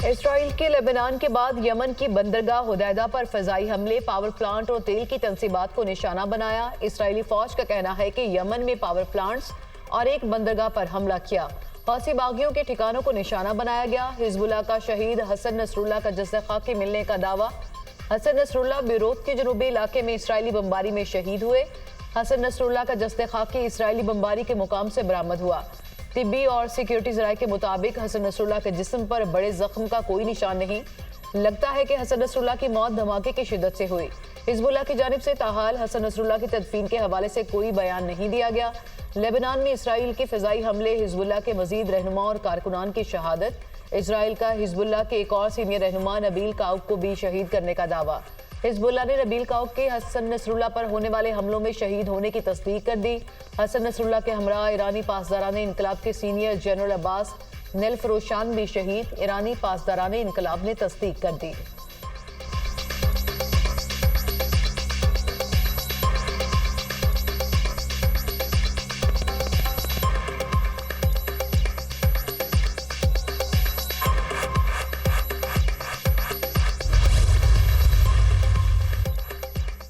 Israel के Lebanon के बाद यमन की बंदरगाह हुदैदा पर फजाई हमले, पावर प्लांट और तेल की तंसीबात को निशाना बनाया। इसराइली फौज का कहना है कि यमन में पावर प्लांट्स और एक बंदरगाह पर हमला किया। हौसी बागियों के ठिकानों को निशाना बनाया गया। हिजबुल्लाह का शहीद हसन नसरुल्लाह का जस्द खाकी मिलने का दावा। हसन नसरुल्लाह बेरूत के जनूबी इलाके में इसराइली बमबारी में शहीद हुए। हसन नसरुल्लाह का जस्द खाकी इसराइली बमबारी के मुकाम से बरामद हुआ। तिब्बी और सिक्योरिटी जराये के मुताबिक हसन नसरुल्लाह के जिस्म पर बड़े जख्म का कोई निशान नहीं। लगता है कि हसन नसरुल्लाह की मौत धमाके की शिद्दत से हुई। हिजबुल्लाह की जानिब से ताहाल हसन नसरुल्लाह की तदफीन के हवाले से कोई बयान नहीं दिया गया। लेबनान में इसराइल के फ़िज़ाई हमले, हिजबुल्लाह के मजीद रहनुमा और कारकुनान की शहादत। इसराइल का हिजबुल्लाह के एक और सीनियर रहनुमा नबील काउक को भी शहीद करने का दावा। हिजबुल्लाह ने नबील काउक के हसन नसरुल्लाह पर होने वाले हमलों में शहीद होने की तस्दीक कर दी। हसन नसरुल्लाह के हमरा ईरानी पासदारान इनकलाब के सीनियर जनरल अब्बास नेलफरोशान भी शहीद। ईरानी पासदारान इनकलाब ने तस्दीक कर दी।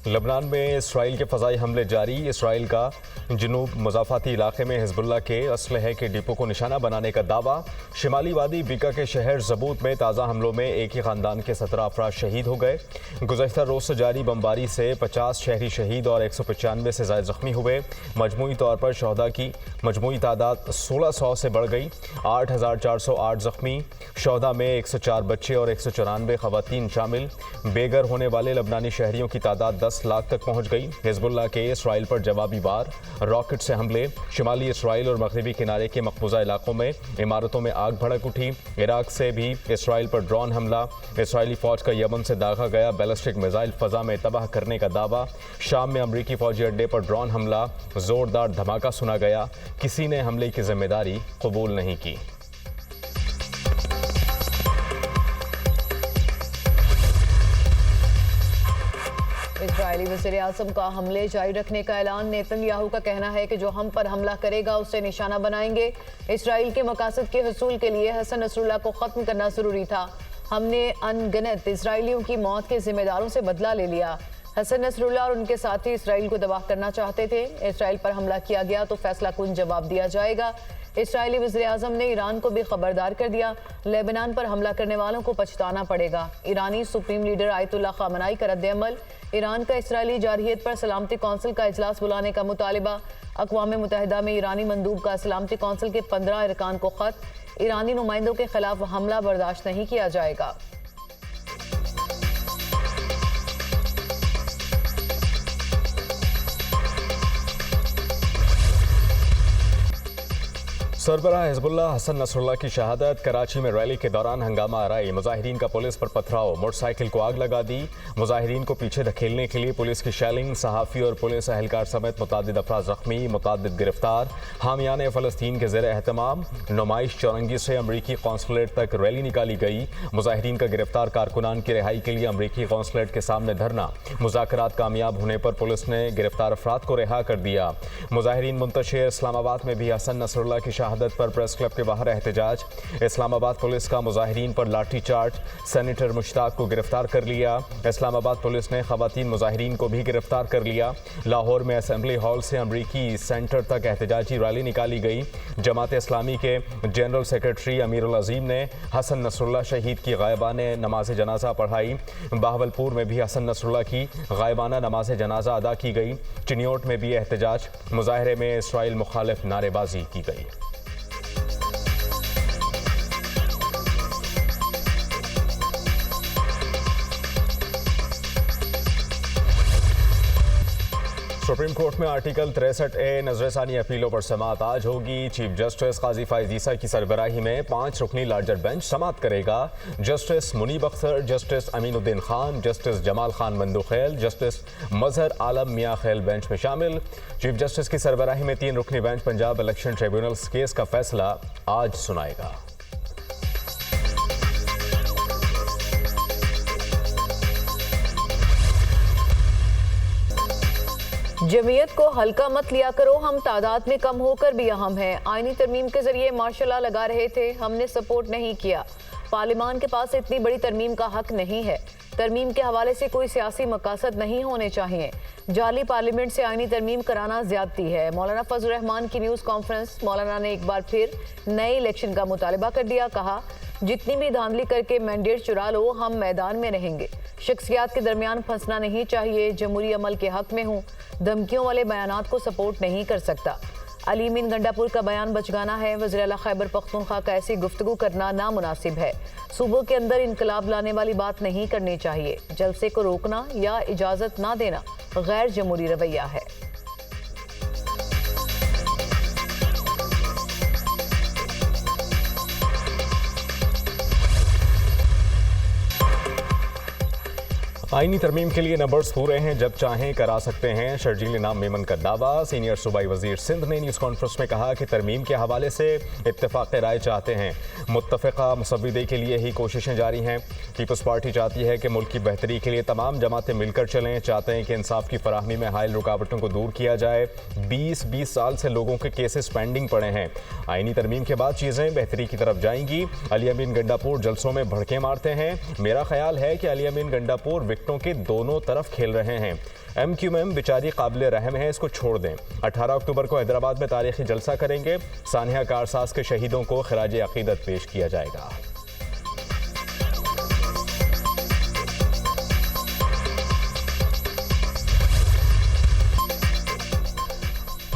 लेबनान में इसराइल के फ़ज़ाई हमले जारी। इसराइल का जनूब मुज़ाफ़ाती इलाके में हिजबुल्लाह के असलहे के डिपो को निशाना बनाने का दावा। शिमाली वादी बीका के शहर ज़बूत में ताज़ा हमलों में एक ही ख़ानदान के 17 अफराद शहीद हो गए। गुज़श्ता रोज़ से जारी बमबारी से 50 शहरी शहीद और 195 से ज़ायद ज़ख्मी हुए। मजमूई तौर पर शहदा की मजमूई तादाद 1600 से बढ़ गई। 8408 ज़ख्मी। शहदा में 104 बच्चे और 194 ख़वातीन शामिल। बेघर होने वाले लबनानी शहरियों की तादाद 10 लाख तक पहुँच गई। हिजबुल्लाह के इसराइल पर जवाबी वार, रॉकेट से हमले। शिमाली इसराइल और मगरबी किनारे के मकबूजा इलाकों में इमारतों में आग भड़क उठी। इराक से भी इसराइल पर ड्रोन हमला। इसराइली फौज का यमन से दागा गया बैलिस्टिक मिसाइल फ़ज़ा में तबाह करने का दावा। शाम में अमरीकी फौजी अड्डे पर ड्रोन हमला, ज़ोरदार धमाका सुना गया। किसी ने हमले की जिम्मेदारी कबूल नहीं की। इजरायली वज़ीर-ए-आज़म का हमले जारी रखने का ऐलान। नेतन्याहू का कहना है कि जो हम पर हमला करेगा उसे निशाना बनाएंगे। इसराइल के मकासद के हुसूल के लिए हसन नसरुल्लाह को ख़त्म करना ज़रूरी था। हमने अनगिनत इसराइलियों की मौत के जिम्मेदारों से बदला ले लिया। हसन नसरुल्लाह और उनके साथी इसराइल को तबाह करना चाहते थे। इसराइल पर हमला किया गया तो फैसला कुन जवाब दिया जाएगा। इसराइली वज़ीर-ए-आज़म ने ईरान को भी खबरदार कर दिया, लेबनान पर हमला करने वालों को पछताना पड़ेगा। ईरानी सुप्रीम लीडर आयतुल्लाह ख़ामेनी का रद्द-ए-अमल। ईरान का इसराइली जारहियत पर सलामती कौंसिल का इजलास बुलाने का मुतालिबा। अक़वाम मुत्तहिदा में ईरानी मंदूब का सलामती कौंसिल के 15 अरकान को ख़त। ईरानी नुमाइंदों के खिलाफ हमला बर्दाश्त नहीं किया जाएगा। सरबराह हिजबुल्लाह हसन नसरुल्लाह की शहादत। कराची में रैली के दौरान हंगामा आराई। मुजाहिरीन का पुलिस पर पथराव, मोटरसाइकिल को आग लगा दी। मुजाहिरीन को पीछे धकेलने के लिए पुलिस की शेलिंग। सहाफ़ी और पुलिस एहलकार समेत मुतादिद अफराद ज़ख्मी, मुतादिद गिरफ्तार। हामियान फ़लस्तीन के ज़ेर एहतमाम नुमाइश चौरंगी से अमरीकी कौंसलेट तक रैली निकाली गई। मुजाहिरीन का गिरफ्तार कारकुनान की रिहाई के लिए अमरीकी कौंसलेट के सामने धरना। मुज़ाकरात कामयाब होने पर पुलिस ने गिरफ्तार अफराद को रिहा कर दिया। मुजाहिरीन मुंतशिर। इस्लामाबाद में भी हसन नसरुल्लाह की शहादत पर प्रेस क्लब के बाहर एहतजाज। इस्लामाबाद पुलिस का मुजाहिरीन पर लाठी चार्ज। सेनेटर मुश्ताक को गिरफ्तार कर लिया। इस्लामाबाद पुलिस ने खवातीन मुजाहिरीन को भी गिरफ्तार कर लिया। लाहौर में असेंबली हॉल से अमरीकी सेंटर तक एहतजाजी रैली निकाली गई। जमात इस्लामी के जनरल सेक्रेटरी अमीरुल अजीम ने हसन नसरुल्लाह शहीद की गायबाना नमाज जनाजा पढ़ाई। बहावलपुर में भी हसन नसरुल्लाह की गायबाना नमाज जनाजा अदा की गई। चिनियोट में भी एहतजाज। मुजाहरे में इसराइल मुखालिफ नारेबाजी की गई। सुप्रीम कोर्ट में आर्टिकल 63A नजरसानी अपीलों पर समाअत आज होगी। चीफ जस्टिस काजी फाइज ईसा की सरबराही में 5 रुकनी लार्जर बेंच समाअत करेगा। Justice Munib Akhtar, justice Aminuddin Khan, justice Jamal Khan Mandokhail, justice Mazhar Alam Mian Khel bench में शामिल। चीफ जस्टिस की सरबराही में 3 रुकनी bench Punjab election tribunal case का फैसला आज सुनाएगा। जमीयत को हल्का मत लिया करो, हम तादाद में कम होकर भी अहम हैं। आईनी तरमीम के जरिए मार्शल लॉ लगा रहे थे, हमने सपोर्ट नहीं किया। पार्लियामान के पास इतनी बड़ी तरमीम का हक नहीं है। तरमीम के हवाले से कोई सियासी मकासद नहीं होने चाहिए। जाली पार्लियामेंट से आईनी तरमीम कराना ज्यादती है। मौलाना फजल रहमान की न्यूज कॉन्फ्रेंस। मौलाना ने एक बार फिर नए इलेक्शन का मुतालबा कर दिया। कहा, जितनी भी धांधली करके मैंडेट चुरा लो, हम मैदान में रहेंगे। शख्सियात के दरमियान फंसना नहीं चाहिए। जमहूरी अमल के हक में हूँ, धमकियों वाले बयानात को सपोर्ट नहीं कर सकता। अली अमीन गंडापुर का बयान बचगाना है। वज़ीर आला खैबर पख्तूनख्वा का ऐसी गुफ्तगू करना नामुनासिब है। सूबों के अंदर इनकलाब लाने वाली बात नहीं करनी चाहिए। जलसे को रोकना या इजाजत ना देना गैर जमहूरी रवैया है। आईनी तरमीम के लिए नंबर्स पूरे हैं, जब चाहें करा सकते हैं। शर्जील इनाम मेमन का दावा। सीनियर सूबाई वजीर सिंध ने न्यूज़ कॉन्फ्रेंस में कहा कि तरमीम के हवाले से इत्तेफाक राय चाहते हैं। मुत्तफ़िक़ा मुसव्विदे के लिए ही कोशिशें जारी हैं। पीपल्स पार्टी चाहती है कि मुल्क की बेहतरी के लिए तमाम जमातें मिलकर चलें। चाहते हैं कि इंसाफ की फराहमी में हायल रुकावटों को दूर किया जाए। 20 साल से लोगों के केसेस पेंडिंग पड़े हैं। आईनी तरमीम के बाद चीज़ें बेहतरी की तरफ जाएंगी। अली अमीन गंडापुर जलसों में भड़के मारते हैं। मेरा ख्याल है कि अली अमीन गंडापुर विकेटों के दोनों तरफ खेल रहे हैं। MQM बेचारी काबिले रहम है, इसको छोड़ दें। 18 अक्टूबर को हैदराबाद में तारीखी जलसा करेंगे। सानिया कारसाज के शहीदों को खिराज अकीदत पेश किया जाएगा।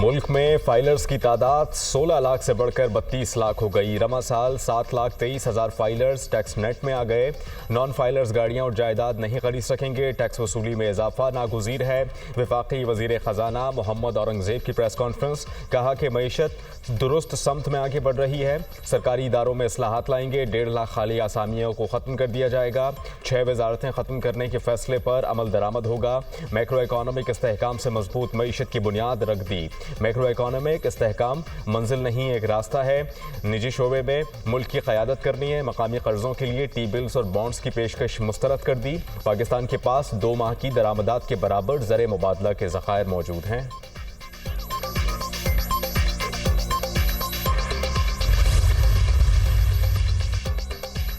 मुल्क में फाइलर्स की तादाद 16 लाख से बढ़कर 32 लाख हो गई। रमा साल 7,23,000 फाइलर्स टैक्स नेट में आ गए। नॉन फाइलर्स गाड़ियां और जायदाद नहीं खरीद सकेंगे। टैक्स वसूली में इजाफा नागुज़ीर है। वफाकी वजीर ख़जाना मोहम्मद औरंगज़ेब की प्रेस कॉन्फ्रेंस। कहा कि मईशत दुरुस्त समत में आगे बढ़ रही है। सरकारी इदारों में इस्लाहात लाएंगे। 1.5 लाख खाली आसामियों को ख़त्म कर दिया जाएगा। 6 वजारतें ख़त्म करने के फैसले पर अमल दरामद होगा। मैक्रो इकॉनमिक इस्तेहकाम से मजबूत मईशत की बुनियाद रख दी। मैक्रो इकॉनमिक इस्तेहकाम मंजिल नहीं, एक रास्ता है। निजी शोबे में मुल्क की क़यादत करनी है। मकामी कर्जों के लिए टी बिल्स और बॉन्ड्स की पेशकश मुस्तरद कर दी। पाकिस्तान के पास 2 माह की दरामदात के बराबर ज़र मुबादला के ज़खायर मौजूद हैं।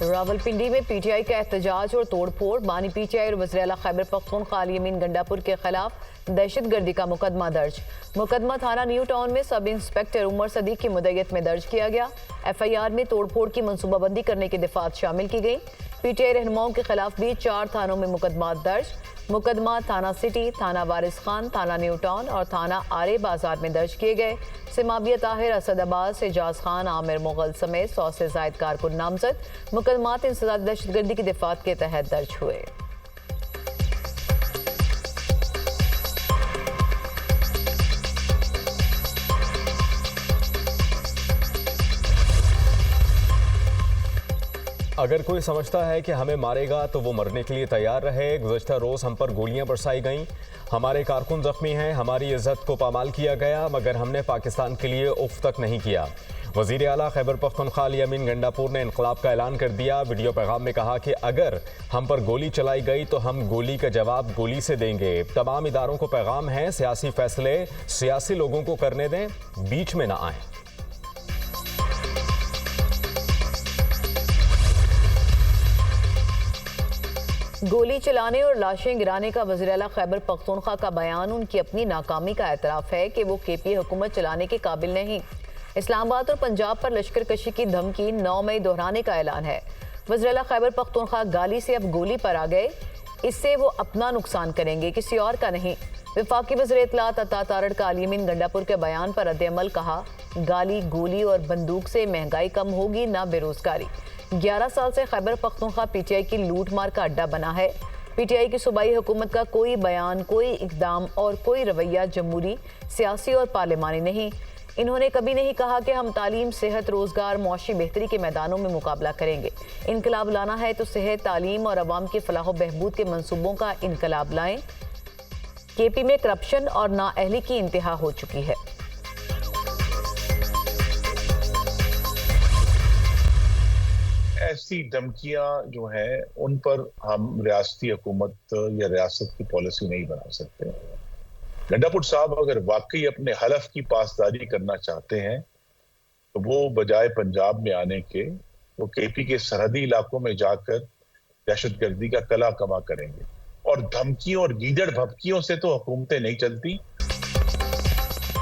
रावलपिंडी में PTI का एहतजाज और तोड़फोड़। बानी PTI और वज़ीर आला खैबर पख्तूनख्वा अली अमीन गंडापुर के खिलाफ दहशतगर्दी का मुकदमा दर्ज। मुकदमा थाना न्यू टाउन में सब इंस्पेक्टर उमर सदीक की मुद्दत में दर्ज किया गया। FIR में तोड़फोड़ की मनसूबाबंदी करने की दफात शामिल की गई। PTI रहनुमाओं के खिलाफ भी 4 थानों में मुकदमा दर्ज। मुकदमा थाना सिटी, थाना वारिस खान, थाना न्यू टाउन और थाना आरे बाजार में दर्ज किए गए। सिमाबिया ताहिर, असदाबाद से एजाज खान, आमिर मुगल समेत 100 से जायद कारकुन नामजद। मुकदमात इंसदाद दहशतगर्दी की दफात के तहत दर्ज हुए। अगर कोई समझता है कि हमें मारेगा तो वो मरने के लिए तैयार रहे। गुज़श्ता रोज़ हम पर गोलियां बरसाई गईं। हमारे कारकुन जख्मी हैं। हमारी इज्जत को पामाल किया गया, मगर हमने पाकिस्तान के लिए उफ तक नहीं किया। वज़ीर आला खैबर पख्तूनख्वा अली अमीन गंडापुर ने इनकलाब का ऐलान कर दिया। वीडियो पैगाम में कहा कि अगर हम पर गोली चलाई गई तो हम गोली का जवाब गोली से देंगे। तमाम इदारों को पैगाम है, सियासी फैसले सियासी लोगों को करने दें, बीच में ना आए। गोली चलाने और लाशें गिराने का वज़ीर आला खैबर पख्तूनख्वा का बयान उनकी अपनी नाकामी का एतराफ़ है कि वो KPA हुकूमत चलाने के काबिल नहीं। इस्लामाबाद और पंजाब पर लश्कर कशी की धमकी 9 मई दोहराने का ऐलान है। वज़ीर आला खैबर पख्तूनख्वा गाली से अब गोली पर आ गए। इससे वो अपना नुकसान करेंगे, किसी और का नहीं। वफाकी वज़ीर इत्तलात अता तारड़ का अली अमीन गंडापुर के बयान पर रद्द-ए-अमल। कहा, गाली, गोली और बंदूक से महंगाई कम होगी, ना बेरोजगारी। 11 साल से खैबर पख्तूनख्वा PTI की लूट मार का अड्डा बना है। PTI की सूबाई हुकूमत का कोई बयान, कोई इकदाम और कोई रवैया जमहूरी, सियासी और पार्लिमानी नहीं। इन्होंने कभी नहीं कहा कि हम तालीम, सेहत, रोजगार, मुआशी बेहतरी के मैदानों में मुकाबला करेंगे। इनकलाब लाना है तो सेहत, तालीम और अवाम की फलाह बहबूद के मंसूबों का इनकलाब लाएं। KP में करप्शन और नाअहली की इंतहा हो चुकी है। ऐसी धमकियां जो हैं उन पर हम रियासती हुकूमत या रियासत की पॉलिसी नहीं बना सकते। गंडापुर साहब अगर वाकई अपने हलफ की पासदारी करना चाहते हैं तो वो बजाय पंजाब में आने के वो केपी के सरहदी इलाकों में जाकर दहशतगर्दी का कला कमा करेंगे। और धमकियों और गीदड़ भभकियों से तो हुकूमतें नहीं चलती।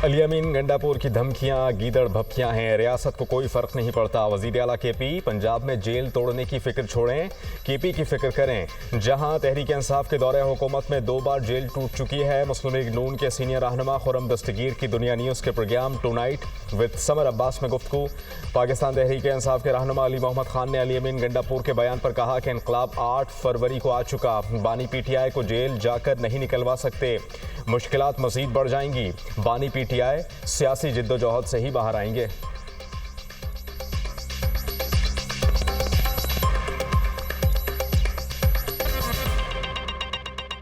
अली अमीन गंडापुर की धमकियां गीदड़ भपकियां हैं, रियासत को कोई फर्क नहीं पड़ता। वजीर आला केपी पंजाब में जेल तोड़ने की फिक्र छोड़ें, केपी की फिक्र करें। जहां तहरीक इंसाफ के दौरे हुकूमत में 2 बार जेल टूट चुकी है। मुस्लिम लीग नून के सीनियर रहनुमा खुर्रम दस्तगीर की दुनिया न्यूज़ के program tonight with Samar Abbas में गुफ्तगू। पाकिस्तान तहरीक इंसाफ के रहनुमा अली मोहम्मद खान ने अली अमीन गंडापुर के बयान पर कहा कि इनकलाब 8 फरवरी को आ चुका, बानी पीटीआई को जेल जाकर नहीं निकलवा सकते, मुश्किलात मजीद बढ़ जाएंगी। बानी पीटीआई सियासी जिद्दोजहद से ही बाहर आएंगे।